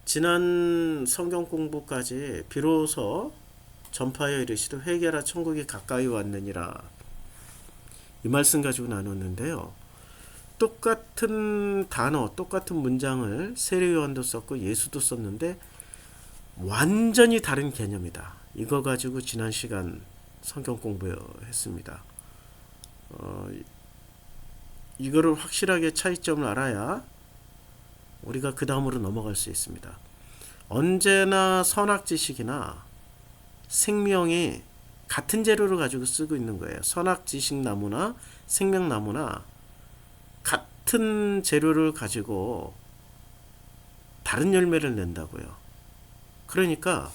지난 성경 공부까지 비로소 전파하여 이르시되 회개하라 천국이 가까이 왔느니라 이 말씀 가지고 나눴는데요. 똑같은 단어, 똑같은 문장을 세례 요한도 썼고 예수도 썼는데 완전히 다른 개념이다. 이거 가지고 지난 시간 성경 공부했습니다. 이거를 확실하게 차이점을 알아야 우리가 그 다음으로 넘어갈 수 있습니다. 언제나 선악지식이나 생명이 같은 재료를 가지고 쓰고 있는 거예요. 선악지식 나무나 생명나무나 같은 재료를 가지고 다른 열매를 낸다고요. 그러니까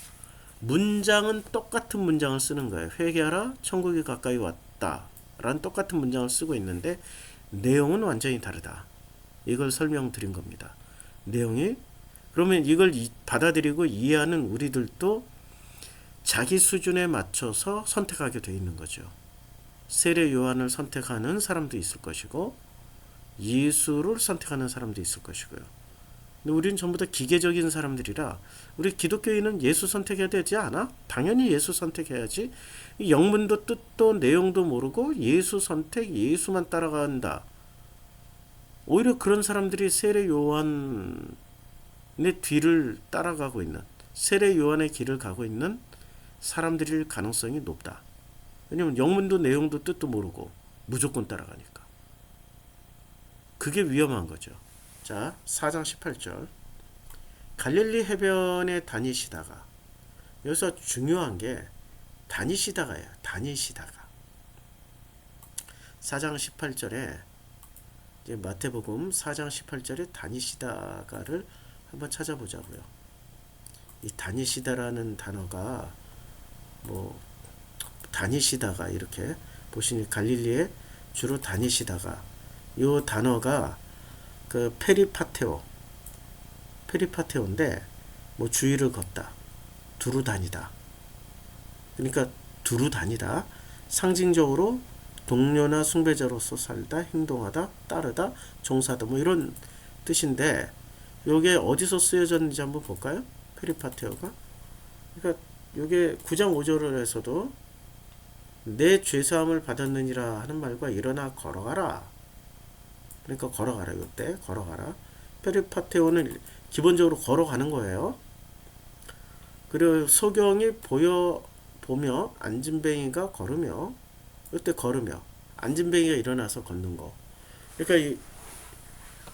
문장은 똑같은 문장을 쓰는 거예요. 회개하라 천국이 가까이 왔다 라는 똑같은 문장을 쓰고 있는데 내용은 완전히 다르다. 이걸 설명드린 겁니다. 내용이 그러면 이걸 받아들이고 이해하는 우리들도 자기 수준에 맞춰서 선택하게 돼 있는 거죠. 세례 요한을 선택하는 사람도 있을 것이고 예수를 선택하는 사람도 있을 것이고요. 근데 우리는 전부 다 기계적인 사람들이라 우리 기독교인은 예수 선택해야 되지 않아? 당연히 예수 선택해야지. 영문도 뜻도 내용도 모르고 예수 선택, 예수만 따라간다. 오히려 그런 사람들이 세례 요한의 뒤를 따라가고 있는, 세례 요한의 길을 가고 있는 사람들일 가능성이 높다. 왜냐면 영문도 내용도 뜻도 모르고 무조건 따라가니까. 그게 위험한 거죠. 자, 4장 18절. 갈릴리 해변에 다니시다가, 여기서 중요한 게 다니시다가예요. 다니시다가. 4장 18절에 이제 마태복음 4장 18절에 다니시다가를 한번 찾아보자고요. 이 다니시다라는 단어가 뭐 다니시다가 이렇게 보시니 갈릴리에 주로 다니시다가 이 단어가 그 페리파테오인데 뭐 주위를 걷다, 두루 다니다. 그러니까 두루 다니다 상징적으로 동료나 숭배자로서 살다, 행동하다, 따르다, 종사다 뭐 이런 뜻인데 요게 어디서 쓰여졌는지 한번 볼까요? 페리파테오가. 그러니까 요게 9장 5절에서도 내 죄사함을 받았느니라 하는 말과 일어나 걸어가라. 그러니까 걸어가라. 요때 걸어가라. 페리파테오는 기본적으로 걸어가는 거예요. 그리고 소경이 보며 앉은뱅이가 걸으며 이때 걸으며 앉은뱅이가 일어나서 걷는 거. 그러니까 이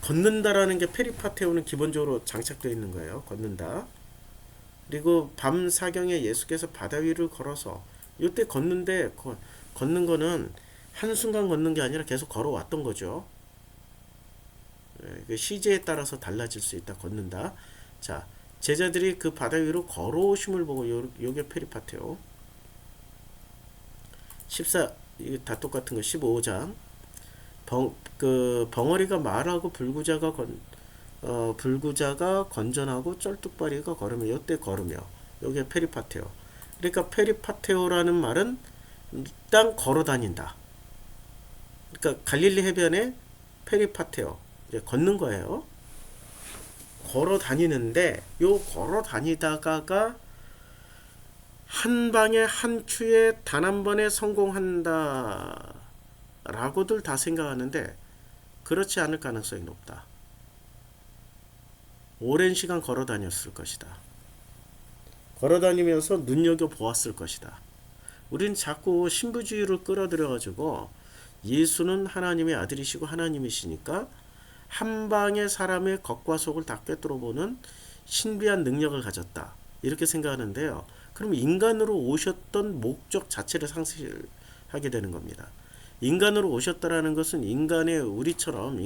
걷는다라는 게 페리파테오는 기본적으로 장착되어 있는 거예요. 걷는다. 그리고 밤 사경에 예수께서 바다 위를 걸어서 이때 걷는데 걷는 거는 한순간 걷는 게 아니라 계속 걸어왔던 거죠. 시제에 따라서 달라질 수 있다. 걷는다. 자, 제자들이 그 바다 위로 걸어오심을 보고 요게 페리파테오. 14 이게 다 똑같은 거 15장 벙어리가 말하고 불구자가 건전하고 쩔뚝발이가 걸으며 요때 걸으며 요게 페리파테오. 그러니까 페리파테오라는 말은 일단 걸어 다닌다. 그러니까 갈릴리 해변에 페리파테오 이제 걷는 거예요. 걸어 다니는데 요 걸어 다니다가가 한 방에 한 큐에 단 한 번에 성공한다 라고들 다 생각하는데 그렇지 않을 가능성이 높다. 오랜 시간 걸어 다녔을 것이다. 걸어 다니면서 눈여겨보았을 것이다. 우린 자꾸 신부주의를 끌어들여 가지고 예수는 하나님의 아들이시고 하나님이시니까 한 방에 사람의 겉과 속을 다 꿰뚫어보는 신비한 능력을 가졌다. 이렇게 생각하는데요. 그럼 인간으로 오셨던 목적 자체를 상실하게 되는 겁니다. 인간으로 오셨다라는 것은 인간이 우리처럼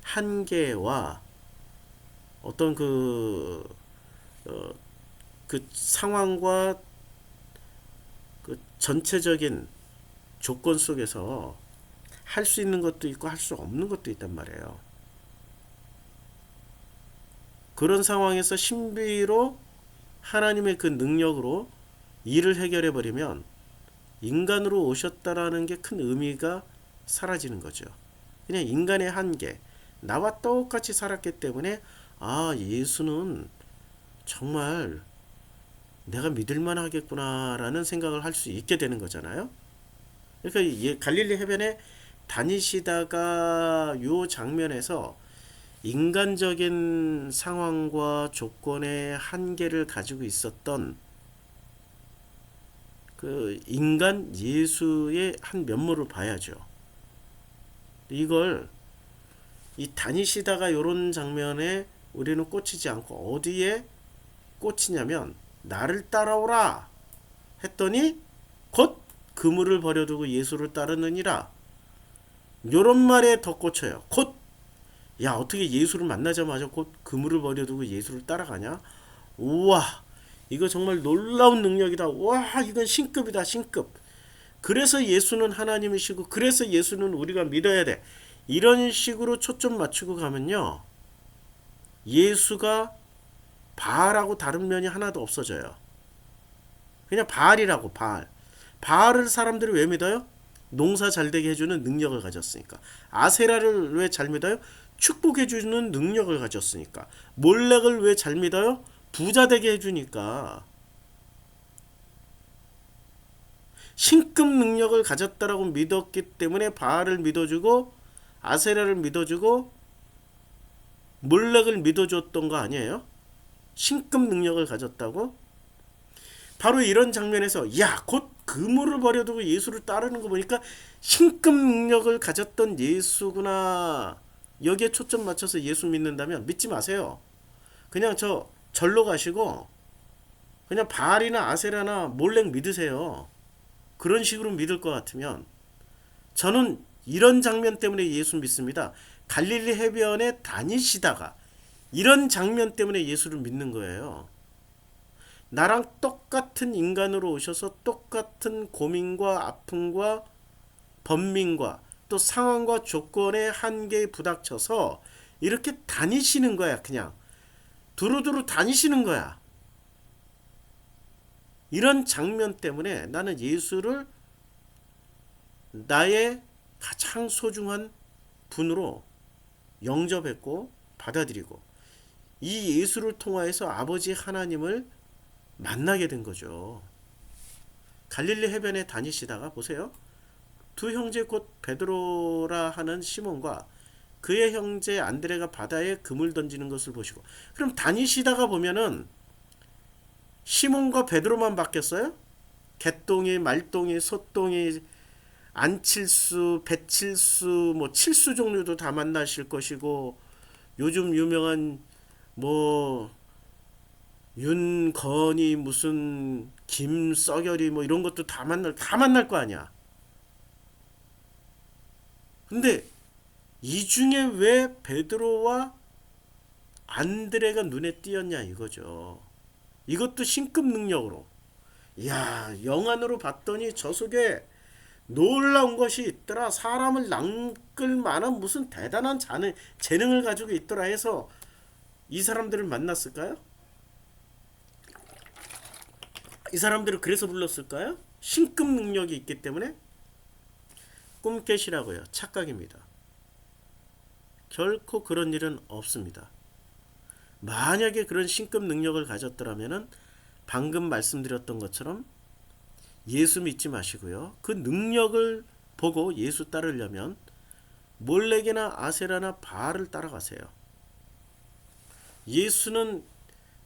한계와 어떤 그 상황과 그 전체적인 조건 속에서 할 수 있는 것도 있고 할 수 없는 것도 있단 말이에요. 그런 상황에서 신비로 하나님의 그 능력으로 일을 해결해 버리면 인간으로 오셨다라는 게 큰 의미가 사라지는 거죠. 그냥 인간의 한계, 나와 똑같이 살았기 때문에 아, 예수는 정말 내가 믿을만 하겠구나라는 생각을 할 수 있게 되는 거잖아요. 그러니까 갈릴리 해변에 다니시다가 요 장면에서 인간적인 상황과 조건의 한계를 가지고 있었던 그 인간 예수의 한 면모를 봐야죠. 이걸 이 다니시다가 요런 장면에 우리는 꽂히지 않고 어디에 꽂히냐면 나를 따라오라 했더니 곧 그물을 버려두고 예수를 따르느니라. 요런 말에 더 꽂혀요. 곧, 야, 어떻게 예수를 만나자마자 곧 그물을 버려두고 예수를 따라가냐? 우와, 이거 정말 놀라운 능력이다. 와, 이건 신급이다, 신급. 그래서 예수는 하나님이시고, 그래서 예수는 우리가 믿어야 돼. 이런 식으로 초점 맞추고 가면요, 예수가 바알하고 다른 면이 하나도 없어져요. 그냥 바알이라고, 바알. 바알을 사람들이 왜 믿어요? 농사 잘 되게 해주는 능력을 가졌으니까. 아세라를 왜 잘 믿어요? 축복해주는 능력을 가졌으니까. 몰렉을 왜 잘 믿어요? 부자 되게 해주니까. 신급 능력을 가졌다라고 믿었기 때문에 바알을 믿어주고 아세라를 믿어주고 몰렉을 믿어줬던 거 아니에요? 신급 능력을 가졌다고? 바로 이런 장면에서 야, 곧 그물을 버려두고 예수를 따르는 거 보니까 신급 능력을 가졌던 예수구나. 여기에 초점 맞춰서 예수 믿는다면 믿지 마세요. 그냥 저 절로 가시고 그냥 바알이나 아세라나 몰렉 믿으세요. 그런 식으로 믿을 것 같으면 저는 이런 장면 때문에 예수 믿습니다. 갈릴리 해변에 다니시다가 이런 장면 때문에 예수를 믿는 거예요. 나랑 똑같은 인간으로 오셔서 똑같은 고민과 아픔과 번민과 또 상황과 조건의 한계에 부닥쳐서 이렇게 다니시는 거야. 그냥 두루두루 다니시는 거야. 이런 장면 때문에 나는 예수를 나의 가장 소중한 분으로 영접했고 받아들이고 이 예수를 통하여서 아버지 하나님을 만나게 된 거죠. 갈릴리 해변에 다니시다가 보세요. 두 형제 곧 베드로라 하는 시몬과 그의 형제 안드레가 바다에 금을 던지는 것을 보시고, 그럼 다니시다가 보면은 시몬과 베드로만 바뀌었어요? 개똥이, 말똥이, 소똥이, 안칠수, 배칠수, 뭐 칠수 종류도 다 만나실 것이고, 요즘 유명한 뭐 윤건이 무슨 김썩열이 뭐 이런 것도 다 만날 거 아니야. 근데 이 중에 왜 베드로와 안드레가 눈에 띄었냐 이거죠. 이것도 신급 능력으로. 이야, 영안으로 봤더니 저 속에 놀라운 것이 있더라. 사람을 낚을 만한 무슨 대단한 재능을 가지고 있더라 해서 이 사람들을 만났을까요? 이 사람들을 그래서 불렀을까요? 신급 능력이 있기 때문에? 꿈깨시라고요. 착각입니다. 결코 그런 일은 없습니다. 만약에 그런 신급 능력을 가졌더라면 방금 말씀드렸던 것처럼 예수 믿지 마시고요. 그 능력을 보고 예수 따르려면 몰렉이나 아세라나 바알을 따라가세요. 예수는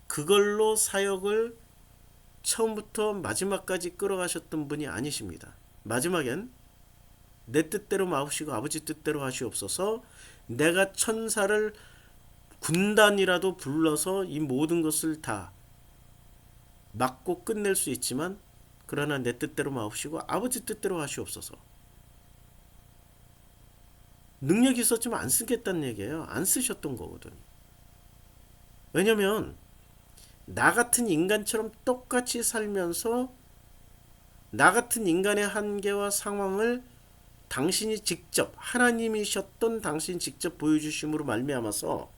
그걸로 사역을 처음부터 마지막까지 끌어가셨던 분이 아니십니다. 마지막엔 내 뜻대로 마옵시고 아버지 뜻대로 하시옵소서. 내가 천사를 군단이라도 불러서 이 모든 것을 다 막고 끝낼 수 있지만 그러나 내 뜻대로 마옵시고 아버지 뜻대로 하시옵소서. 능력이 있었지만 안 쓰겠다는 얘기예요. 안 쓰셨던 거거든. 왜냐면 나 같은 인간처럼 똑같이 살면서 나 같은 인간의 한계와 상황을 당신이 직접 하나님이셨던 당신이 직접 보여주심으로 말미암아서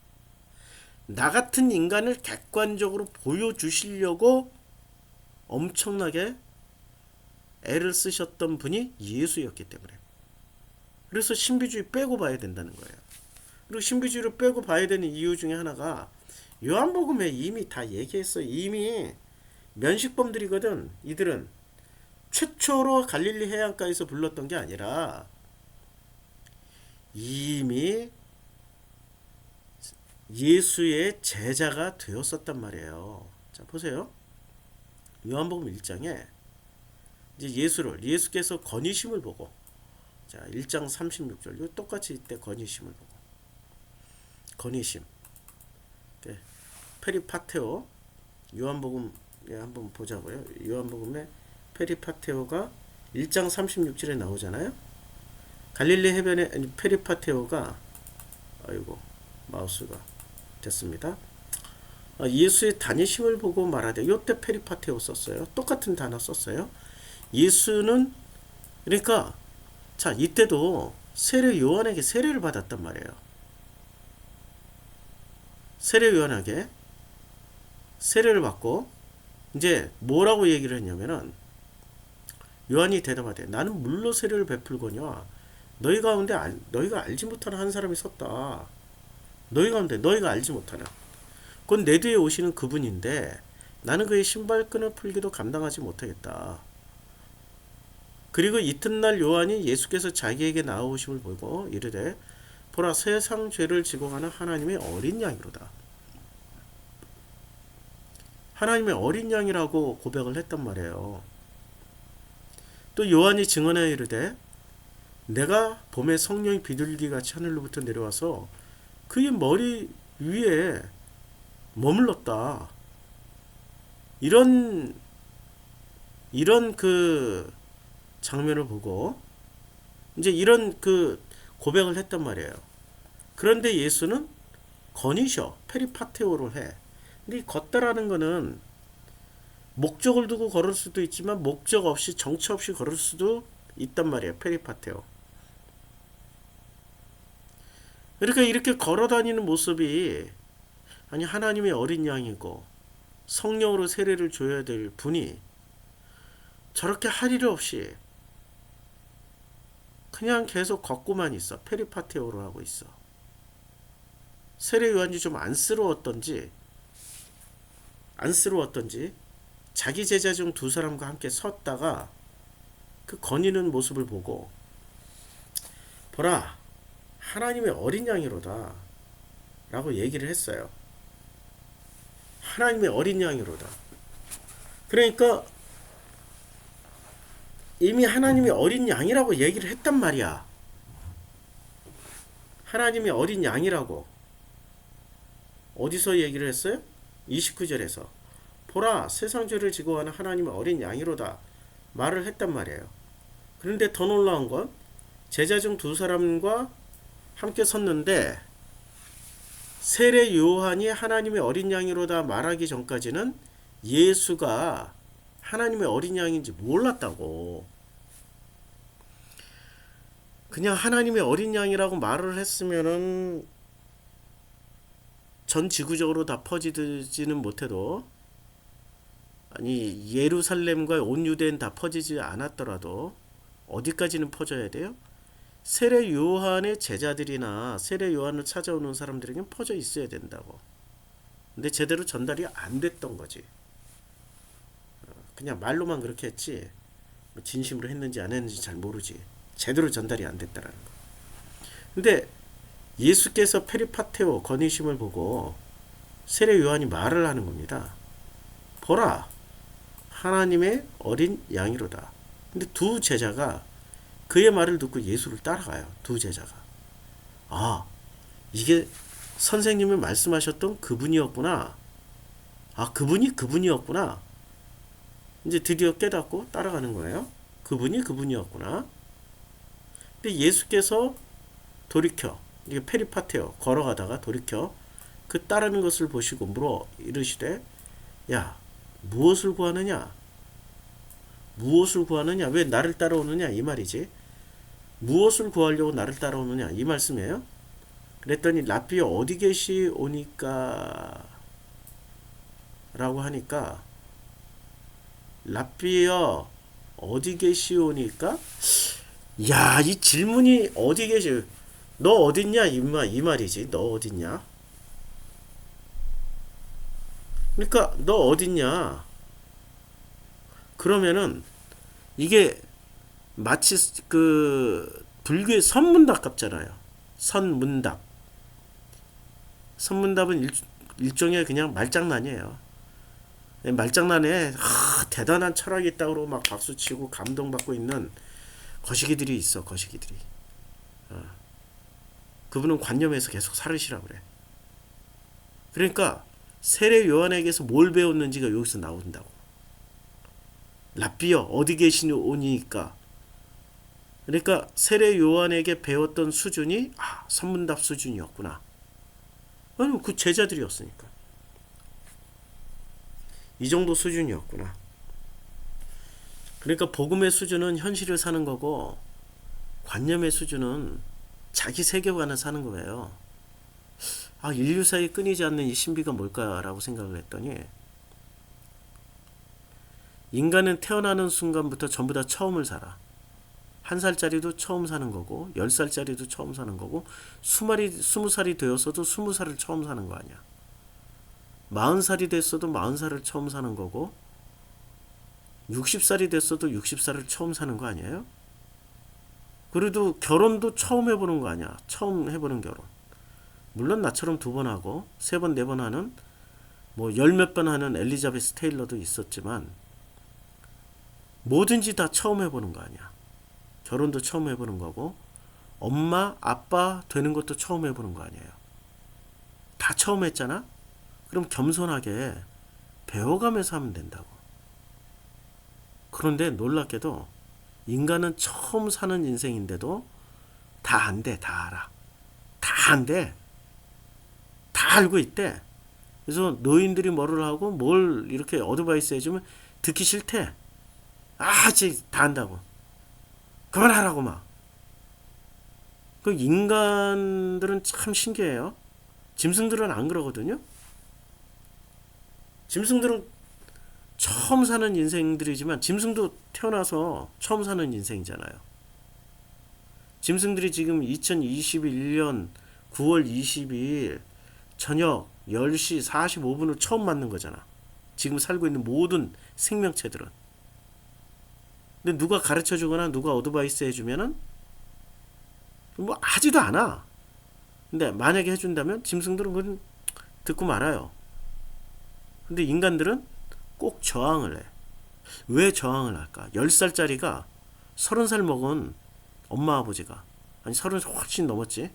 나 같은 인간을 객관적으로 보여주시려고 엄청나게 애를 쓰셨던 분이 예수였기 때문에. 그래서 신비주의 빼고 봐야 된다는 거예요. 그리고 신비주의를 빼고 봐야 되는 이유 중에 하나가 요한복음에 이미 다 얘기했어. 이미 면식범들이거든. 이들은 최초로 갈릴리 해안가에서 불렀던 게 아니라 이미 예수의 제자가 되었었단 말이에요. 자, 보세요. 요한복음 1장에 이제 예수께서 건의심을 보고, 자, 1장 36절. 이거 똑같이 이때 건의심을 보고. 건의심. 네. 페리파테오. 요한복음에 한번 보자고요. 요한복음에 페리파테오가 1장 36절에 나오잖아요. 갈릴리 해변에 페리파테오가, 아이고 마우스가 됐습니다. 예수의 다니심을 보고 말하되, 요때 페리파테오 썼어요. 똑같은 단어 썼어요. 예수는, 그러니까 자, 이때도 세례 요한에게 세례를 받았단 말이에요. 세례 요한에게 세례를 받고 이제 뭐라고 얘기를 했냐면은, 요한이 대답하되 나는 물로 세례를 베풀거니와 너희 가운데 너희가 알지 못하는 한 사람이 섰다. 너희 가운데 너희가 알지 못하는, 그건 내 뒤에 오시는 그분인데 나는 그의 신발끈을 풀기도 감당하지 못하겠다. 그리고 이튿날 요한이 예수께서 자기에게 나아오심을 보고 이르되, 보라, 세상 죄를 지고 가는 하나님의 어린 양이로다. 하나님의 어린 양이라고 고백을 했단 말이에요. 또 요한이 증언하여 이르되, 내가 봄에 성령이 비둘기같이 하늘로부터 내려와서 그의 머리 위에 머물렀다. 이런 그 장면을 보고 이제 이런 그 고백을 했단 말이에요. 그런데 예수는 거니셔, 페리파테오로 해. 근데 이 걷다라는 거는 목적을 두고 걸을 수도 있지만 목적 없이, 정처 없이 걸을 수도 있단 말이에요. 페리파테오. 그러니까 이렇게 걸어 다니는 모습이, 아니 하나님의 어린 양이고 성령으로 세례를 줘야 될 분이 저렇게 할 일 없이 그냥 계속 걷고만 있어. 페리파테오로 하고 있어. 세례 요한이 좀 안쓰러웠던지 자기 제자 중 두 사람과 함께 섰다가 그 거니는 모습을 보고, 보라, 하나님의 어린 양이로다 라고 얘기를 했어요. 하나님의 어린 양이로다. 그러니까 이미 하나님이 어린 양이라고 얘기를 했단 말이야. 하나님이 어린 양이라고. 어디서 얘기를 했어요? 29절에서 보라, 세상 죄를 지고 가는 하나님의 어린 양이로다 말을 했단 말이에요. 그런데 더 놀라운 건 제자 중 두 사람과 함께 섰는데, 세례 요한이 하나님의 어린 양이로다 말하기 전까지는 예수가 하나님의 어린 양인지 몰랐다고. 그냥 하나님의 어린 양이라고 말을 했으면은 전 지구적으로 다 퍼지지는 못해도, 아니 예루살렘과 온 유대인 다 퍼지지 않았더라도 어디까지는 퍼져야 돼요? 세례 요한의 제자들이나 세례 요한을 찾아오는 사람들에겐 퍼져 있어야 된다고. 근데 제대로 전달이 안 됐던 거지. 그냥 말로만 그렇게 했지 진심으로 했는지 안 했는지 잘 모르지. 제대로 전달이 안 됐다라는 거. 근데 예수께서 페리파테오, 건의심을 보고 세례 요한이 말을 하는 겁니다. 보라, 하나님의 어린 양이로다. 근데 두 제자가 그의 말을 듣고 예수를 따라가요. 두 제자가. 아, 이게 선생님이 말씀하셨던 그분이었구나. 아, 그분이었구나. 이제 드디어 깨닫고 따라가는 거예요. 그분이었구나. 근데 예수께서 돌이켜, 이게 페리파테오, 걸어가다가 돌이켜 그 따르는 것을 보시고 물어 이르시되, 야, 무엇을 구하느냐? 왜 나를 따라오느냐? 이 말이지. 무엇을 구하려고 나를 따라오느냐? 이 말씀이에요. 그랬더니 랍비여 어디 계시오니까 라고 하니까, 랍비여 어디 계시오니까? 야, 이 질문이 어디 계시, 너 어딨냐? 이 말이지. 너 어딨냐? 그러니까 너 어딨냐? 그러면은 이게 마치 그 불교의 선문답 같잖아요. 선문답. 선문답은 일종의 그냥 말장난이에요. 말장난에 대단한 철학이 있다고 그러고 막 박수치고 감동받고 있는 거시기들이 있어. 거시기들이. 그분은 관념에서 계속 살으시라고 그래. 그러니까 세례 요한에게서 뭘 배웠는지가 여기서 나온다고. 랍비여 어디 계시오니까. 그러니까 세례 요한에게 배웠던 수준이 선문답 수준이었구나. 아니 그 제자들이었으니까. 이 정도 수준이었구나. 그러니까 복음의 수준은 현실을 사는 거고 관념의 수준은 자기 세계관을 사는 거예요. 인류 사이에 끊이지 않는 이 신비가 뭘까라고 생각을 했더니 인간은 태어나는 순간부터 전부 다 처음을 살아. 1살짜리도 처음 사는 거고 10살짜리도 처음 사는 거고 20살이 되었어도 20살을 처음 사는 거 아니야. 40살이 됐어도 40살을 처음 사는 거고 60살이 됐어도 60살을 처음 사는 거 아니에요? 그래도 결혼도 처음 해보는 거 아니야. 처음 해보는 결혼. 물론 나처럼 2번 하고 3번 4번 하는 뭐 10몇 번 하는 엘리자베스 테일러도 있었지만 뭐든지 다 처음 해보는 거 아니야. 결혼도 처음 해보는 거고 엄마 아빠 되는 것도 처음 해보는 거 아니에요. 다 처음 했잖아. 그럼 겸손하게 배워가면서 하면 된다고. 그런데 놀랍게도 인간은 처음 사는 인생인데도 다 안 돼. 다 알아. 다 안 돼. 다 알고 있대. 그래서 노인들이 뭐를 하고 뭘 이렇게 어드바이스 해주면 듣기 싫대. 다 안다고. 그만하라고 막. 그 인간들은 참 신기해요. 짐승들은 안 그러거든요. 짐승들은 처음 사는 인생들이지만 짐승도 태어나서 처음 사는 인생이잖아요. 짐승들이 지금 2021년 9월 22일 저녁 10시 45분을 처음 맞는 거잖아. 지금 살고 있는 모든 생명체들은. 근데 누가 가르쳐 주거나 누가 어드바이스 해주면은 뭐 하지도 않아. 근데 만약에 해준다면 짐승들은 그건 듣고 말아요. 근데 인간들은 꼭 저항을 해. 왜 저항을 할까? 10살짜리가 30살 먹은 엄마 아버지가, 아니 30 훨씬 넘었지.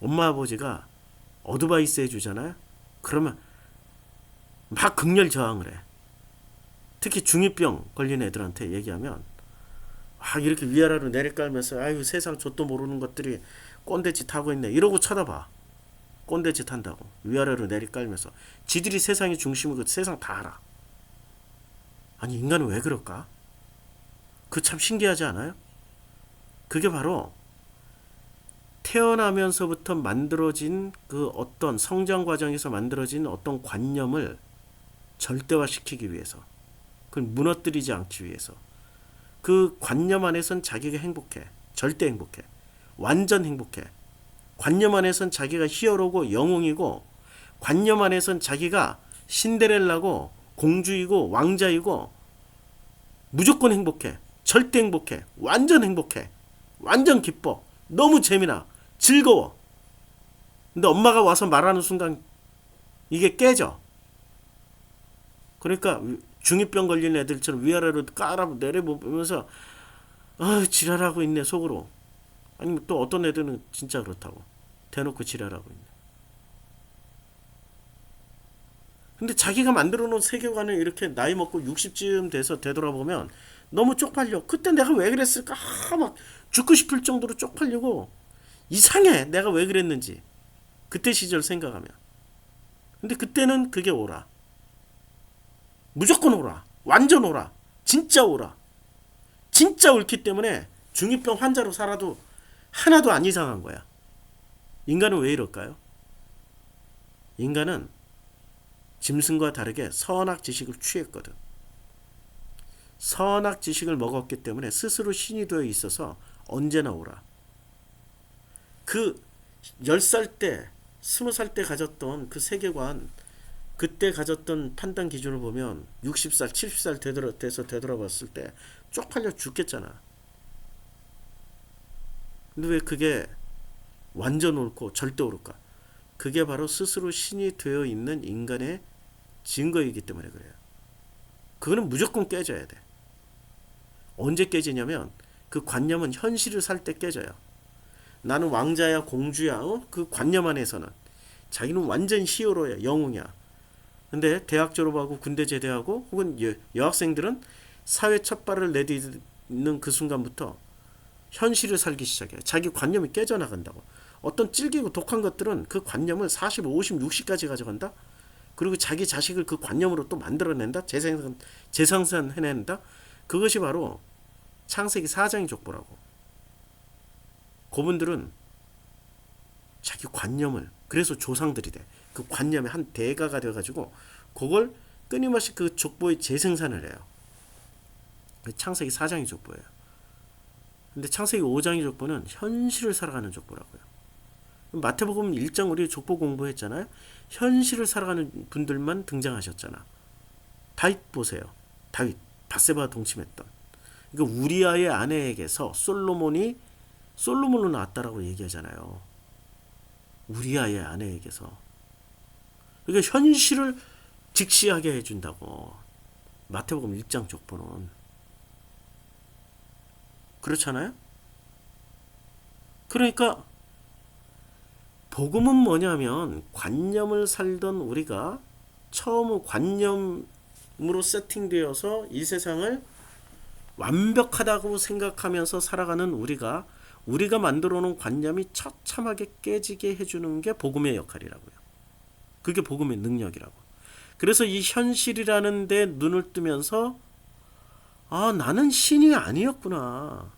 엄마 아버지가 어드바이스 해주잖아요. 그러면 막 극렬 저항을 해. 특히 중2병 걸린 애들한테 얘기하면 이렇게 위아래로 내리깔면서 아유 세상 좆도 모르는 것들이 꼰대짓 하고 있네 이러고 쳐다봐. 꼰대짓 한다고 위아래로 내리깔면서 지들이 세상의 중심이고 세상 다 알아. 아니 인간은 왜 그럴까? 그 참 신기하지 않아요? 그게 바로 태어나면서부터 만들어진 그 어떤 성장 과정에서 만들어진 어떤 관념을 절대화시키기 위해서, 그걸 무너뜨리지 않기 위해서, 그 관념 안에선 자기가 행복해. 절대 행복해. 완전 행복해. 관념 안에선 자기가 히어로고 영웅이고, 관념 안에선 자기가 신데렐라고 공주이고 왕자이고 무조건 행복해. 절대 행복해. 완전 행복해. 완전 기뻐. 너무 재미나. 즐거워. 근데 엄마가 와서 말하는 순간 이게 깨져. 그러니까 중2병 걸린 애들처럼 위아래로 깔아 내려보면서 지랄하고 있네 속으로. 아니면 또 어떤 애들은 진짜 그렇다고 대놓고 지랄하고 있네. 근데 자기가 만들어 놓은 세계관을 이렇게 나이 먹고 60쯤 돼서 되돌아보면 너무 쪽팔려. 그때 내가 왜 그랬을까? 막 죽고 싶을 정도로 쪽팔리고 이상해. 내가 왜 그랬는지. 그때 시절 생각하면. 근데 그때는 그게 오라. 무조건 오라. 완전 오라. 진짜 오라. 진짜 옳기 때문에 중2병 환자로 살아도 하나도 안 이상한 거야. 인간은 왜 이럴까요? 인간은 짐승과 다르게 선악 지식을 취했거든. 선악 지식을 먹었기 때문에 스스로 신이 되어 있어서 언제나 오라. 그 10살 때, 20살 때 가졌던 그 세계관, 그때 가졌던 판단 기준을 보면 60살, 70살 돼서 되돌아봤을 때 쪽팔려 죽겠잖아. 근데 왜 그게 완전 옳고 절대 옳을까? 그게 바로 스스로 신이 되어 있는 인간의 증거이기 때문에 그래요. 그거는 무조건 깨져야 돼. 언제 깨지냐면 그 관념은 현실을 살 때 깨져요. 나는 왕자야 공주야, 그 관념 안에서는 자기는 완전 히어로야, 영웅이야. 근데 대학 졸업하고 군대 제대하고 혹은 여학생들은 사회 첫 발을 내딛는 그 순간부터 현실을 살기 시작해요. 자기 관념이 깨져나간다고. 어떤 찔기고 독한 것들은 그 관념을 40, 50, 60까지 가져간다. 그리고 자기 자식을 그 관념으로 또 만들어낸다. 재생산해낸다. 그것이 바로 창세기 4장의 족보라고. 그분들은 자기 관념을, 그래서 조상들이 돼. 그 관념의 한 대가가 돼가지고 그걸 끊임없이 그 족보의 재생산을 해요. 창세기 4장의 족보예요. 근데 창세기 5장의 족보는 현실을 살아가는 족보라고요. 마태복음 1장 우리 족보 공부했잖아요. 현실을 살아가는 분들만 등장하셨잖아. 다윗 보세요. 다윗, 밧세바와 동침했던. 그러니까 우리아의 아내에게서 솔로몬으로 낳았다라고 얘기하잖아요. 우리아의 아내에게서. 그러니까 현실을 직시하게 해준다고. 마태복음 1장 족보는. 그렇잖아요? 그러니까 복음은 뭐냐면 관념을 살던 우리가 처음 관념으로 세팅되어서 이 세상을 완벽하다고 생각하면서 살아가는 우리가 만들어 놓은 관념이 처참하게 깨지게 해주는 게 복음의 역할이라고요. 그게 복음의 능력이라고. 그래서 이 현실이라는 데 눈을 뜨면서 나는 신이 아니었구나.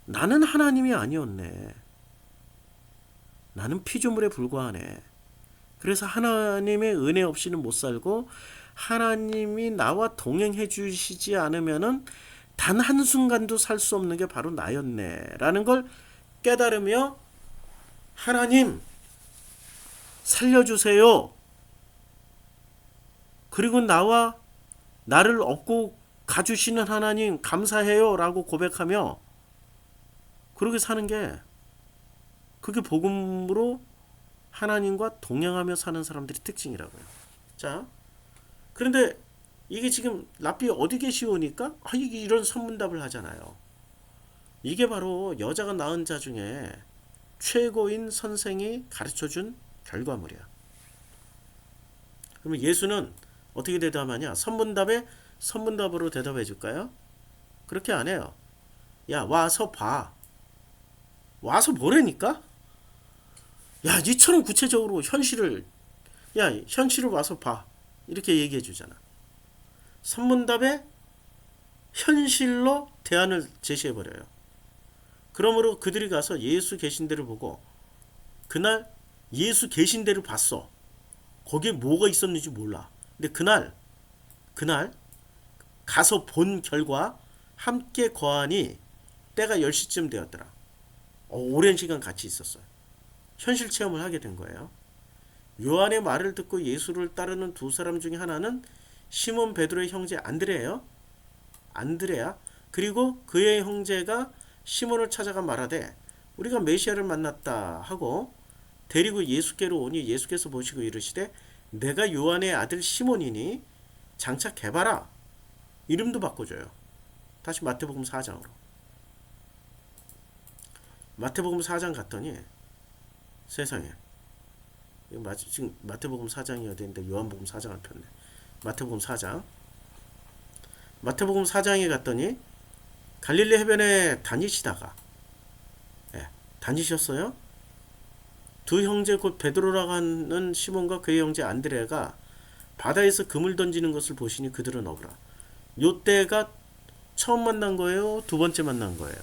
나는 하나님이 아니었네. 나는 피조물에 불과하네. 그래서 하나님의 은혜 없이는 못 살고 하나님이 나와 동행해 주시지 않으면은 단 한순간도 살 수 없는 게 바로 나였네. 라는 걸 깨달으며 하나님 살려주세요. 그리고 나를 업고 가주시는 하나님 감사해요. 라고 고백하며 그렇게 사는 게 그게 복음으로 하나님과 동행하며 사는 사람들의 특징이라고요. 자, 그런데 이게 지금 랍비 어디 계시오니까 이게 이런 선문답을 하잖아요. 이게 바로 여자가 낳은 자 중에 최고인 선생이 가르쳐준 결과물이야. 그러면 예수는 어떻게 대답하냐? 선문답으로 대답해 줄까요? 그렇게 안 해요. 야, 와서 봐. 와서 보라니까? 야, 니처럼 구체적으로 현실을 와서 봐. 이렇게 얘기해 주잖아. 선문답에 현실로 대안을 제시해 버려요. 그러므로 그들이 가서 예수 계신 데를 보고 그날 예수 계신 데를 봤어. 거기에 뭐가 있었는지 몰라. 근데 그날 가서 본 결과 함께 거하니 때가 10시쯤 되었더라. 오랜 시간 같이 있었어요. 현실 체험을 하게 된 거예요. 요한의 말을 듣고 예수를 따르는 두 사람 중에 하나는 시몬 베드로의 형제 안드레예요. 안드레야. 그리고 그의 형제가 시몬을 찾아가 말하되 우리가 메시아를 만났다 하고 데리고 예수께로 오니 예수께서 보시고 이르시되 내가 요한의 아들 시몬이니 장차 개봐라. 이름도 바꿔줘요. 다시 마태복음 4장으로. 마태복음 4장 갔더니 세상에 지금 마태복음 4장이어야 되는데 요한복음 4장을 폈네. 마태복음 4장에 갔더니 갈릴리 해변에 다니시다가 다니셨어요. 두 형제 곧 베드로라고 하는 시몬과 그의 형제 안드레가 바다에서 그물 던지는 것을 보시니 그들은 억울하. 요때가 처음 만난 거예요? 두 번째 만난 거예요?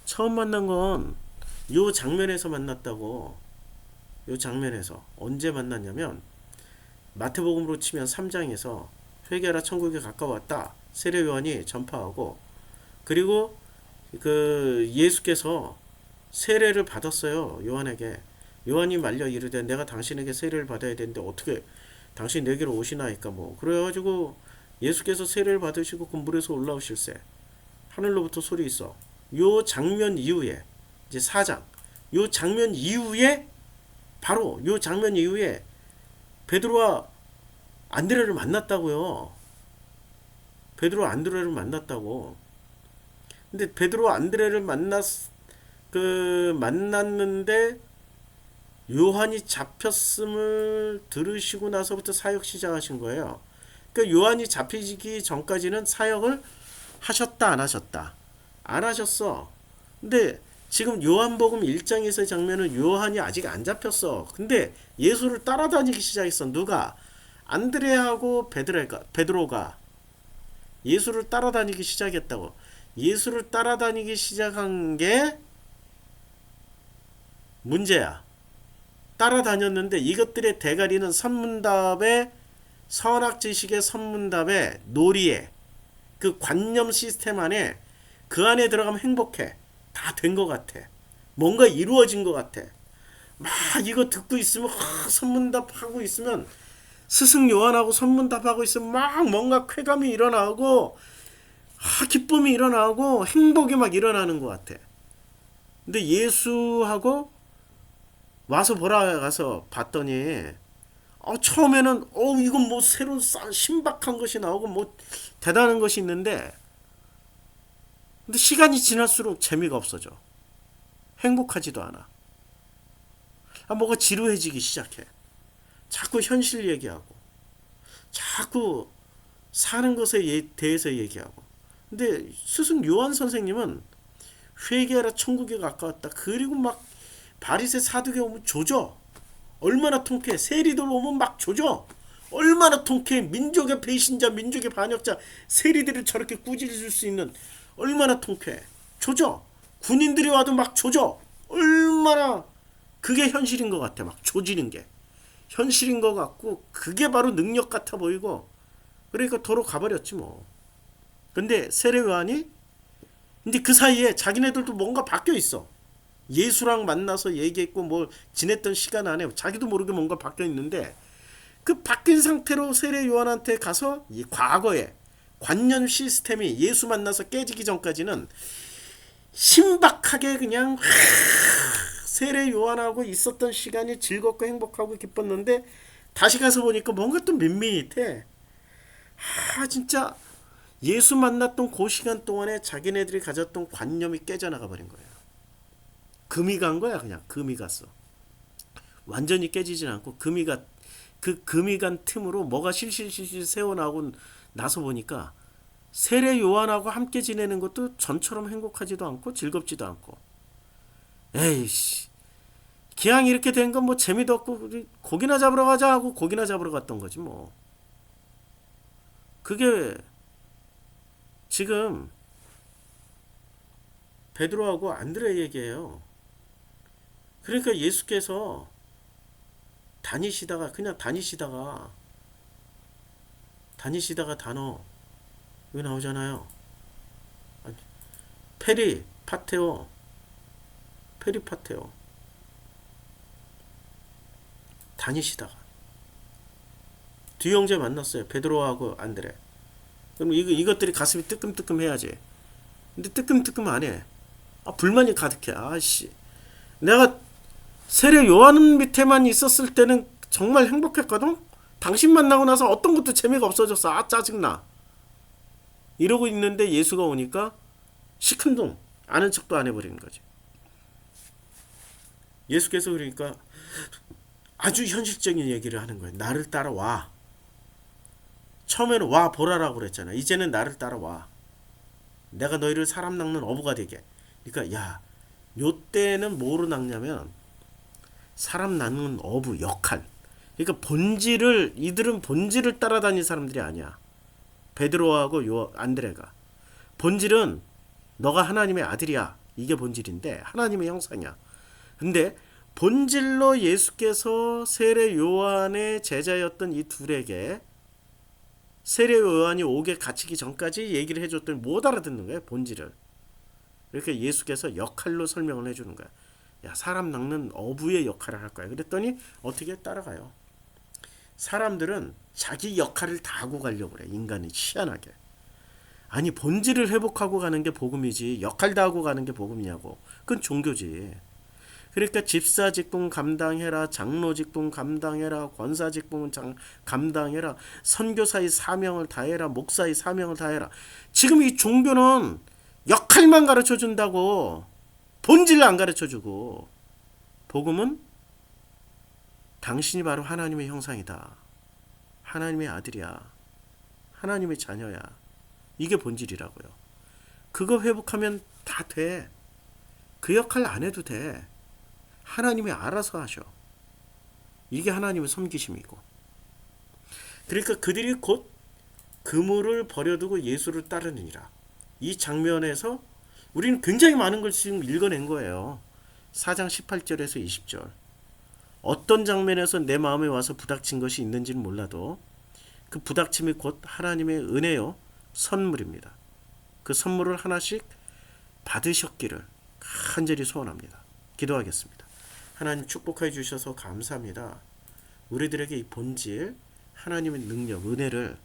처음 만난 건 요 장면에서 만났다고. 요 장면에서 언제 만났냐면 마태복음으로 치면 3장에서 회개하라 천국에 가까웠다. 세례 요한이 전파하고 그리고 그 예수께서 세례를 받았어요. 요한에게. 요한이 말려 이르되 내가 당신에게 세례를 받아야 되는데 어떻게 당신 내게로 오시나이까 뭐 그래가지고 예수께서 세례를 받으시고 그 물에서 올라오실세 하늘로부터 소리 있어. 요 장면 이후에 이제 4장 요 장면 이후에 바로 요 장면 이후에 베드로와 안드레를 만났다고요. 베드로와 안드레를 만났다고. 근데 베드로와 안드레를 만났는데 요한이 잡혔음을 들으시고 나서부터 사역 시작하신 거예요. 그러니까 요한이 잡히기 전까지는 사역을 하셨다 안 하셨다? 안 하셨어. 근데 지금 요한복음 1장에서의 장면은 요한이 아직 안 잡혔어. 근데 예수를 따라다니기 시작했어. 누가? 안드레하고 베드로가 예수를 따라다니기 시작했다고. 예수를 따라다니기 시작한 게 문제야. 따라다녔는데 이것들의 대가리는 선문답의 선악지식의 선문답의 놀이에 그 관념 시스템 안에 그 안에 들어가면 행복해. 다 된 것 같아. 뭔가 이루어진 것 같아. 막 이거 듣고 있으면 선문답 하고 있으면 스승 요한하고 선문답 하고 있으면 막 뭔가 쾌감이 일어나고 기쁨이 일어나고 행복이 막 일어나는 것 같아. 근데 예수하고 와서 보라 가서 봤더니 처음에는 이건 뭐 새로운 신박한 것이 나오고 뭐 대단한 것이 있는데 근데 시간이 지날수록 재미가 없어져. 행복하지도 않아. 뭐가 지루해지기 시작해. 자꾸 현실 얘기하고 자꾸 사는 것에 대해서 얘기하고. 근데 스승 요한 선생님은 회개하라 천국에 가까웠다. 그리고 막 바리새 사두개 오면 조져. 얼마나 통쾌해. 세리들 오면 막 조져. 얼마나 통쾌해. 민족의 배신자 민족의 반역자 세리들을 저렇게 꾸짖을 수 있는 얼마나 통쾌해. 조져. 군인들이 와도 막 조져. 얼마나 그게 현실인 것 같아. 막 조지는 게 현실인 것 같고 그게 바로 능력 같아 보이고 그러니까 도로 가버렸지 뭐. 근데 세례 요한이 근데 그 사이에 자기네들도 뭔가 바뀌어 있어. 예수랑 만나서 얘기했고 뭐 지냈던 시간 안에 자기도 모르게 뭔가 바뀌어 있는데 그 바뀐 상태로 세례 요한한테 가서 이 과거에 관념 시스템이 예수 만나서 깨지기 전까지는 신박하게 그냥 세례 요한하고 있었던 시간이 즐겁고 행복하고 기뻤는데 다시 가서 보니까 뭔가 또 밋밋해. 진짜 예수 만났던 그 시간 동안에 자기네들이 가졌던 관념이 깨져나가 버린 거예요. 금이 간 거야. 그냥 금이 갔어. 완전히 깨지진 않고 그 금이 간 틈으로 뭐가 실실실실 새어나오고 나서 보니까 세례 요한하고 함께 지내는 것도 전처럼 행복하지도 않고 즐겁지도 않고 에이씨 기왕 이렇게 된 건 뭐 재미도 없고 고기나 잡으러 가자 하고 고기나 잡으러 갔던 거지 뭐. 그게 지금 베드로하고 안드레 얘기예요. 그러니까 예수께서 그냥 다니시다가 단어 여기 나오잖아요. 페리파테오 다니시다가 두 형제 만났어요. 베드로하고 안드레. 그럼 이것들이 가슴이 뜨끔뜨끔 해야지. 근데 뜨끔뜨끔 안 해. 불만이 가득해. 내가 세례 요한 밑에만 있었을 때는 정말 행복했거든. 당신 만나고 나서 어떤 것도 재미가 없어졌어. 짜증나. 이러고 있는데 예수가 오니까 시큰둥 아는 척도 안 해버리는 거지. 예수께서 그러니까 아주 현실적인 얘기를 하는 거예요. 나를 따라와. 처음에는 와 보라라고 그랬잖아. 이제는 나를 따라와. 내가 너희를 사람 낚는 어부가 되게. 그러니까 요때는 뭐로 낚냐면 사람 낚는 어부 역할. 그러니까 이들은 본질을 따라다닌 사람들이 아니야. 베드로하고 안드레가. 본질은 너가 하나님의 아들이야. 이게 본질인데 하나님의 형상이야. 근데 본질로 예수께서 세례 요한의 제자였던 이 둘에게 세례 요한이 옥에 갇히기 전까지 얘기를 해줬더니 못 알아듣는 거예요. 본질을. 이렇게 예수께서 역할로 설명을 해주는 거야. 야, 사람 낚는 어부의 역할을 할 거야. 그랬더니 어떻게 따라가요? 사람들은 자기 역할을 다 하고 가려고 그래. 인간이 희한하게. 아니, 본질을 회복하고 가는 게 복음이지 역할 다 하고 가는 게 복음이냐고. 그건 종교지. 그러니까 집사 직분 감당해라, 장로 직분 감당해라, 권사 직분 감당해라, 선교사의 사명을 다해라, 목사의 사명을 다해라. 지금 이 종교는 역할만 가르쳐 준다고, 본질을 안 가르쳐 주고, 복음은 당신이 바로 하나님의 형상이다, 하나님의 아들이야, 하나님의 자녀야. 이게 본질이라고요. 그거 회복하면 다 돼. 그 역할 안 해도 돼. 하나님이 알아서 하셔. 이게 하나님의 섬기심이고. 그러니까 그들이 곧 그물을 버려두고 예수를 따르느니라. 이 장면에서 우리는 굉장히 많은 걸 지금 읽어낸 거예요. 4장 18절에서 20절. 어떤 장면에서 내 마음에 와서 부닥친 것이 있는지는 몰라도 그 부닥침이 곧 하나님의 은혜요, 선물입니다. 그 선물을 하나씩 받으셨기를 간절히 소원합니다. 기도하겠습니다. 하나님, 축복해 주셔서 감사합니다. 우리들에게 이 본질, 하나님의 능력, 은혜를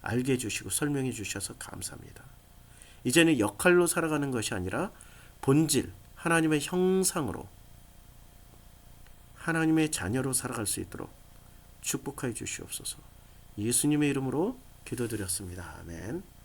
알게 해주시고 설명해 주셔서 감사합니다. 이제는 역할로 살아가는 것이 아니라 본질, 하나님의 형상으로, 하나님의 자녀로 살아갈 수 있도록 축복해 주시옵소서. 예수님의 이름으로 기도드렸습니다. 아멘.